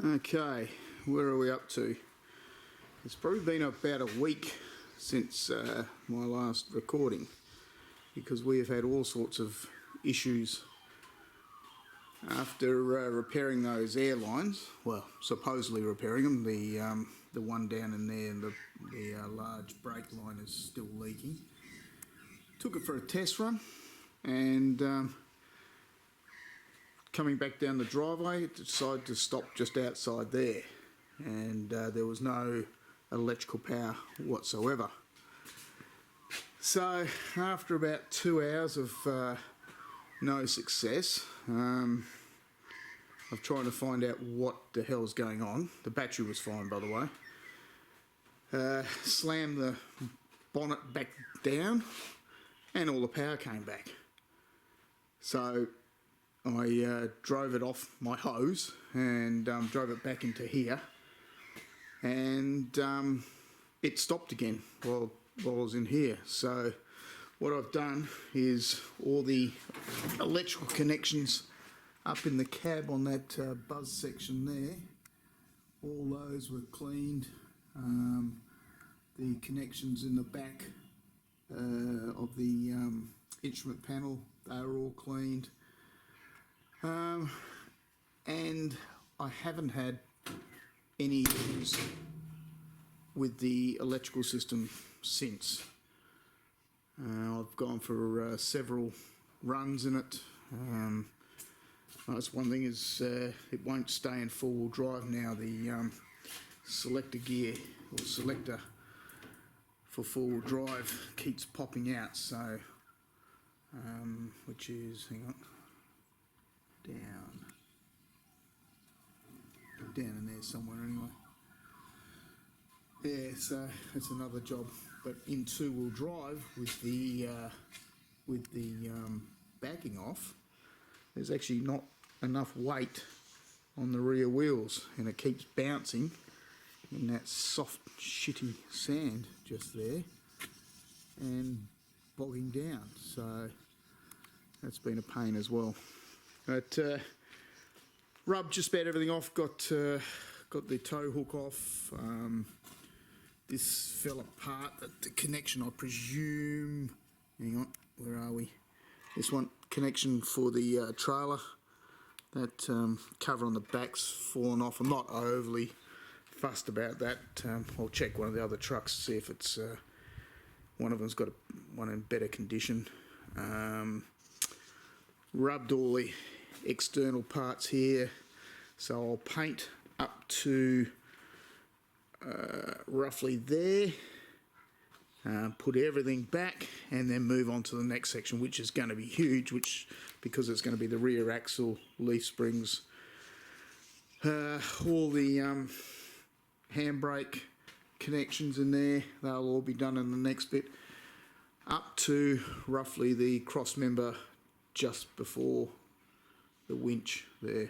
Okay, where are we up to? It's probably been about a week since my last recording, because we have had all sorts of issues after repairing those airlines. Well, supposedly repairing them. The one down in there, the large brake line is still leaking. Took it for a test run, and coming back down the driveway, it decided to stop just outside there, and there was no electrical power whatsoever. So after about 2 hours of no success, of trying to find out what the hell's going on, the battery was fine, by the way, slammed the bonnet back down and all the power came back. So I drove it off my hose and drove it back into here, and it stopped again while I was in here. So what I've done is all the electrical connections up in the cab on that buzz section there, all those were cleaned. The connections in the back of the instrument panel, they were all cleaned. And I haven't had any issues with the electrical system since. I've gone for several runs in it. That's one thing is it won't stay in four-wheel drive now. The selector gear or selector for four-wheel drive keeps popping out, so which is, hang on, down in there somewhere anyway. Yeah, so that's another job. But in two-wheel drive with the backing off, there's actually not enough weight on the rear wheels, and it keeps bouncing in that soft, shitty sand just there and bogging down. So that's been a pain as well. But rubbed just about everything off. Got the tow hook off. This fell apart at the connection, I presume. Hang on, where are we? This one, connection for the trailer. That cover on the back's fallen off. I'm not overly fussed about that. I'll check one of the other trucks to see if it's one of them's got one in better condition. Rubbed all the external parts here, so I'll paint up to roughly there, put everything back, and then move on to the next section, which is going to be huge, because it's going to be the rear axle, leaf springs, all the handbrake connections in there. They'll all be done in the next bit, up to roughly the cross member just before the winch there.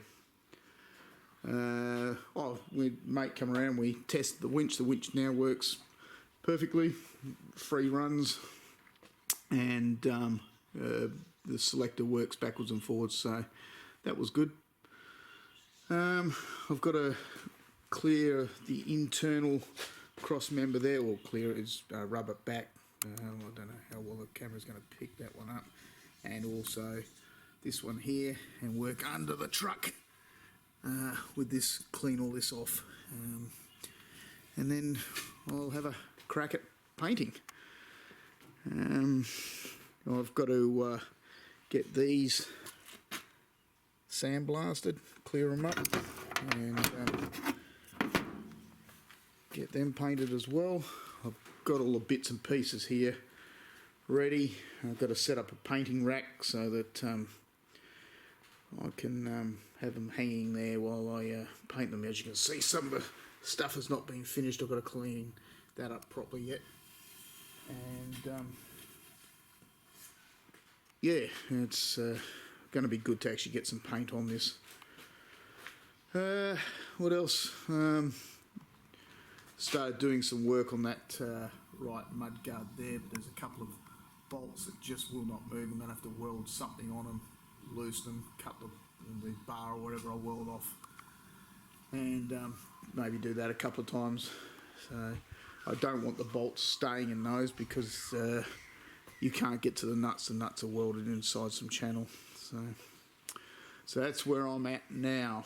We mate come around, we tested the winch. The winch now works perfectly, free runs, and the selector works backwards and forwards, so that was good. I've got to clear the internal cross member there, or clear it is rub it back. I don't know how well the camera's going to pick that one up, and also this one here, and work under the truck with this, clean all this off, and then I'll have a crack at painting. I've got to get these sandblasted, clear them up, and get them painted as well. I've got all the bits and pieces here ready. I've got to set up a painting rack so that I can have them hanging there while I paint them. As you can see, some of the stuff has not been finished. I've got to clean that up properly yet. And yeah, it's going to be good to actually get some paint on this. What else? Started doing some work on that right mudguard there, but there's a couple of bolts that just will not move. I'm going to have to weld something on them, loosen them, cut the bar or whatever I weld off. and maybe do that a couple of times. So I don't want the bolts staying in those because you can't get to the nuts. The nuts are welded inside some channel. So that's where I'm at now.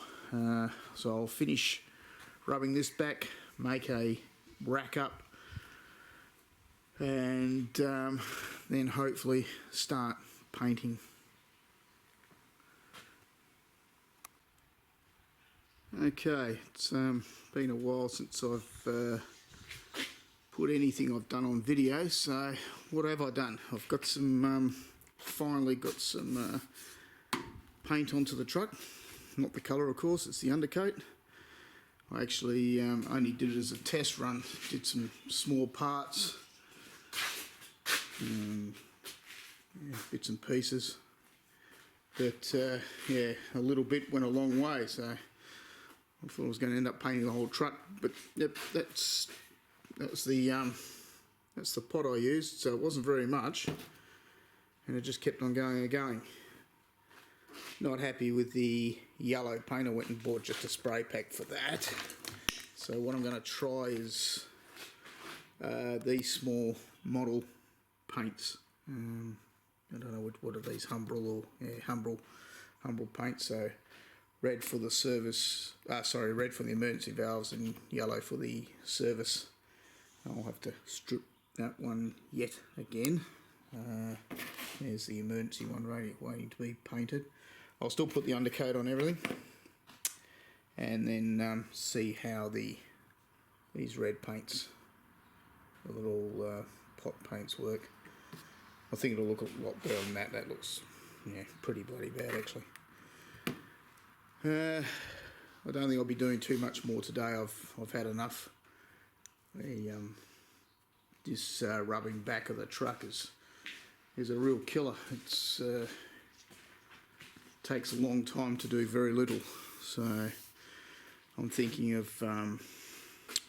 So I'll finish rubbing this back, make a rack up, and then hopefully start painting. Okay, it's been a while since I've put anything I've done on video, so what have I done? I've got some, finally got some paint onto the truck. Not the colour, of course, it's the undercoat. I actually only did it as a test run, did some small parts, bits and pieces, but yeah, a little bit went a long way, so I thought I was going to end up painting the whole truck, but yep, that's the pot I used, so it wasn't very much, and it just kept on going and going. Not happy with the yellow paint. I went and bought just a spray pack for that. So what I'm going to try is these small model paints. I don't know what are these, Humbrol or Humbrol paint. So red for the service, red for the emergency valves and yellow for the service. I'll have to strip that one yet again. There's the emergency one waiting to be painted. I'll still put the undercoat on everything, and then see how these red paints, the little pot paints, work. I think it'll look a lot better than that. That looks, yeah, pretty bloody bad actually. I don't think I'll be doing too much more today. I've had enough. This rubbing back of the truck is a real killer. It's takes a long time to do very little, so I'm thinking of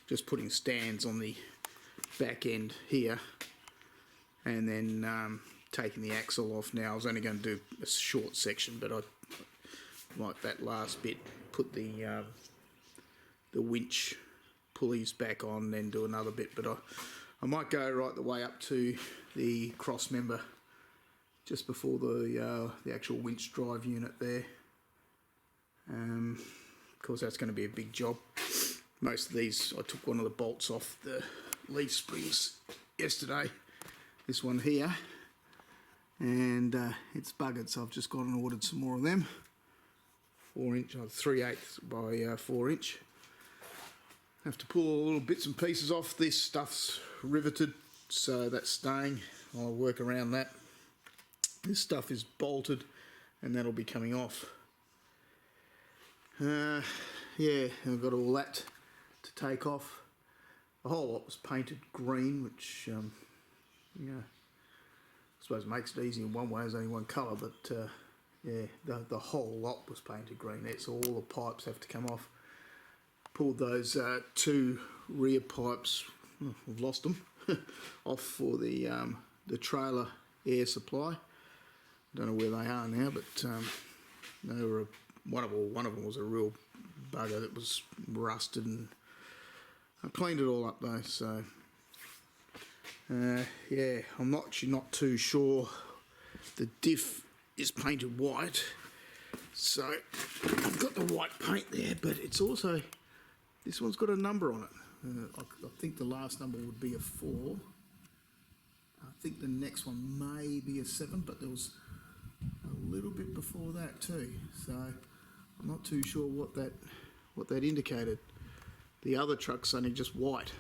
just putting stands on the back end here, and then taking the axle off. Now I was only going to do a short section, but I like that last bit, put the winch pulleys back on, then do another bit, but I might go right the way up to the cross member, just before the actual winch drive unit there. Of course, that's going to be a big job. Most of these, I took one of the bolts off the leaf springs yesterday, this one here, and it's buggered, so I've just gone and ordered some more of them. 4-inch, 3/8 by 4-inch. Have to pull all the little bits and pieces off. This stuff's riveted, so that's staying. I'll work around that. This stuff is bolted, and that'll be coming off. Yeah, I've got all that to take off. The whole lot was painted green, which yeah, I suppose makes it easy in one way. There's only one colour, but yeah, the whole lot was painted green. That's all the pipes have to come off. Pulled those 2 rear pipes, I've lost them, off for the trailer air supply. Don't know where they are now, but they were one of them was a real bugger that was rusted, and I cleaned it all up though. So yeah, I'm actually not too sure. The diff is painted white, so I've got the white paint there, but it's also, this one's got a number on it. I think the last number would be a 4. I think the next one may be a 7, but there was a little bit before that too, so I'm not too sure what that indicated. The other truck's only just white.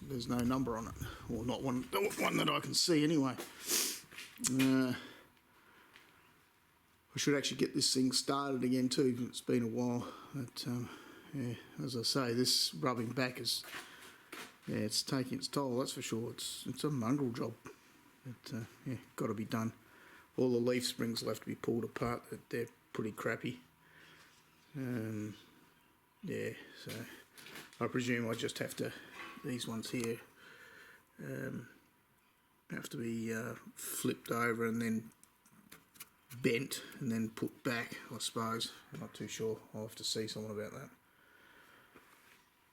There's no number on it, or not one that I can see anyway. I should actually get this thing started again too. It's been a while, but yeah, as I say, this rubbing back is, yeah, it's taking its toll, that's for sure. It's a mongrel job, but yeah, got to be done. All the leaf springs will have to be pulled apart. They're pretty crappy. Yeah, so I presume I just have to, these ones here have to be flipped over and then bent and then put back, I suppose. I'm not too sure. I'll have to see someone about that.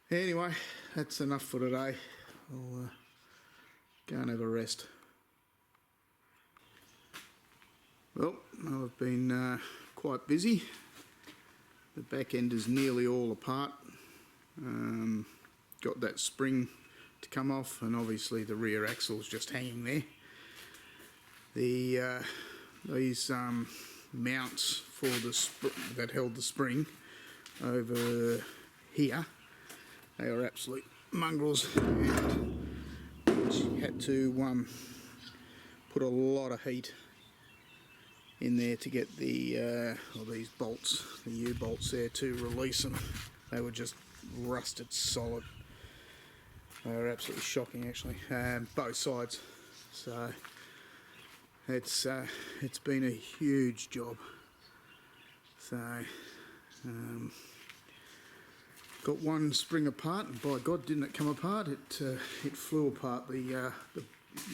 Anyway, that's enough for today. I'll go and have a rest. Well, I've been quite busy. The back end is nearly all apart. Got that spring to come off, and obviously the rear axle's just hanging there. These mounts for the that held the spring over here, they are absolute mongrels, and had to put a lot of heat in there to get the these bolts, the U-bolts there, to release them. They were just rusted solid. They were absolutely shocking, actually, both sides. So it's been a huge job. So got one spring apart, and by God, didn't it come apart? It flew apart. The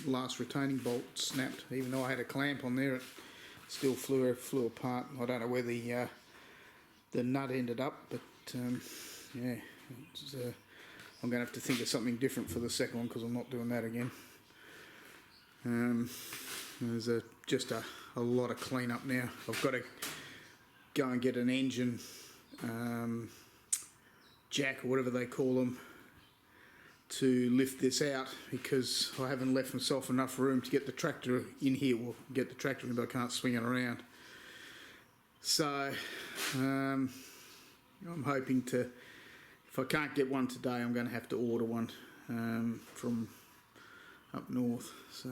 last retaining bolt snapped. Even though I had a clamp on there, it still flew apart. I don't know where the nut ended up, but yeah, I'm going to have to think of something different for the second one, because I'm not doing that again. There's just a lot of clean up now. I've got to go and get an engine jack, or whatever they call them, to lift this out, because I haven't left myself enough room to get the tractor in here. Well, get the tractor in, but I can't swing it around. So I'm hoping to, if I can't get one today, I'm going to have to order one from up north. So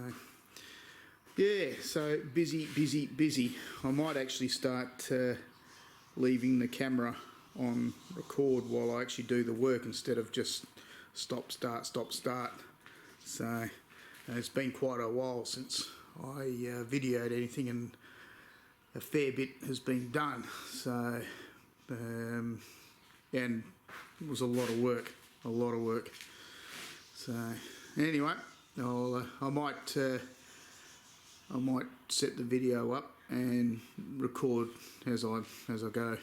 yeah, so busy. I might actually start leaving the camera on record while I actually do the work, instead of just stop, start. So it's been quite a while since I videoed anything, and a fair bit has been done. So and it was a lot of work. So anyway, I might set the video up and record as I go.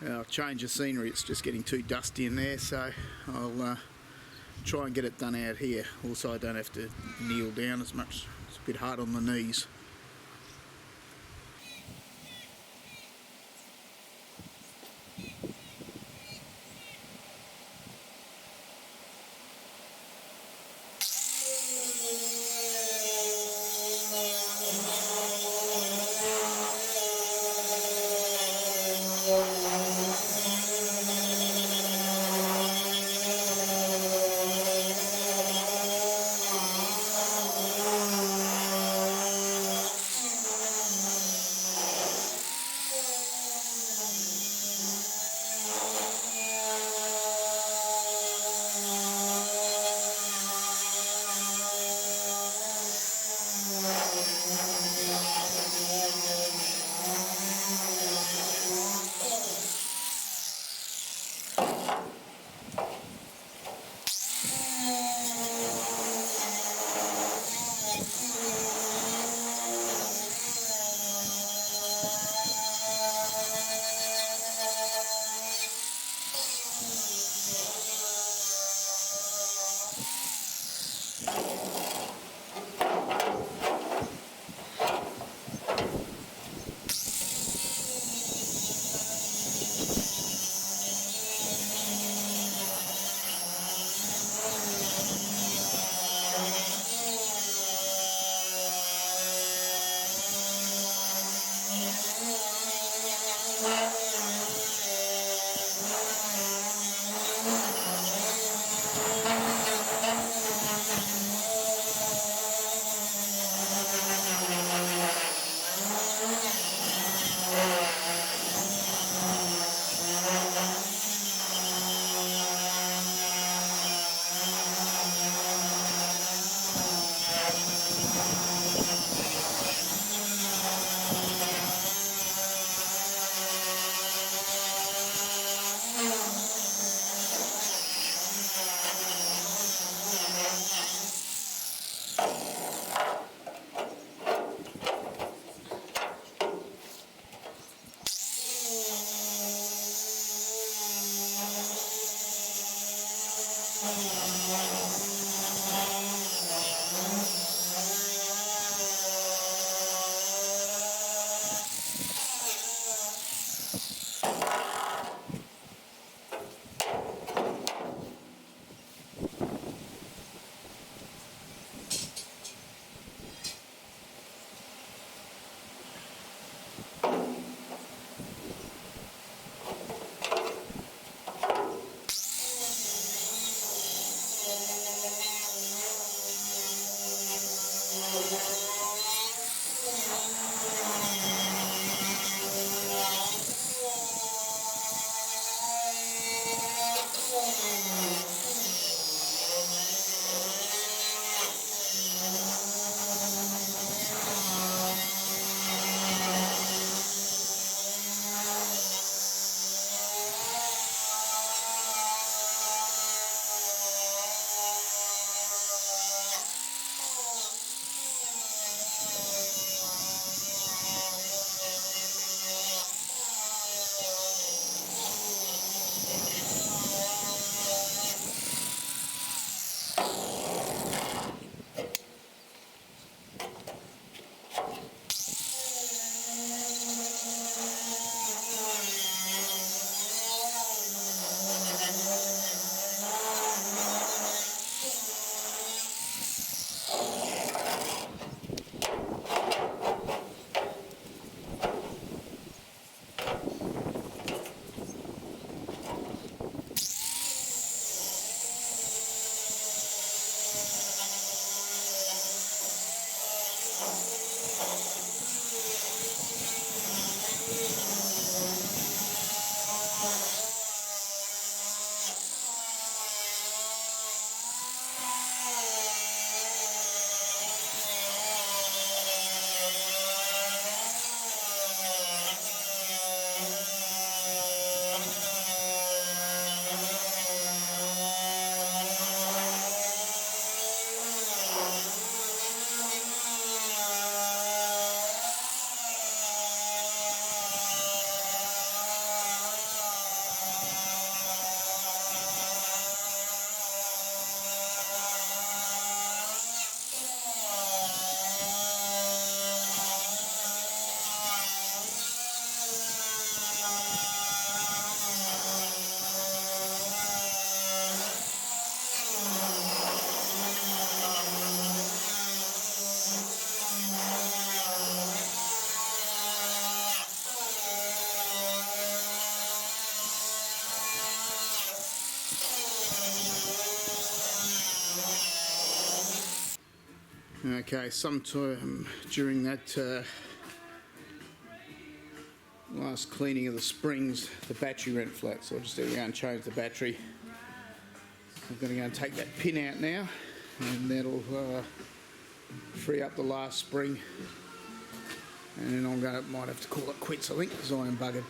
I'll change the scenery. It's just getting too dusty in there, so I'll try and get it done out here. Also, I don't have to kneel down as much. It's a bit hard on the knees. Okay, sometime during that last cleaning of the springs, the battery went flat, so I'll just have to go and change the battery. I'm going to go and take that pin out now, and that'll free up the last spring, and then might have to call it quits, I think, because I am buggered.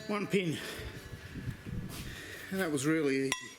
One pin, and that was really easy.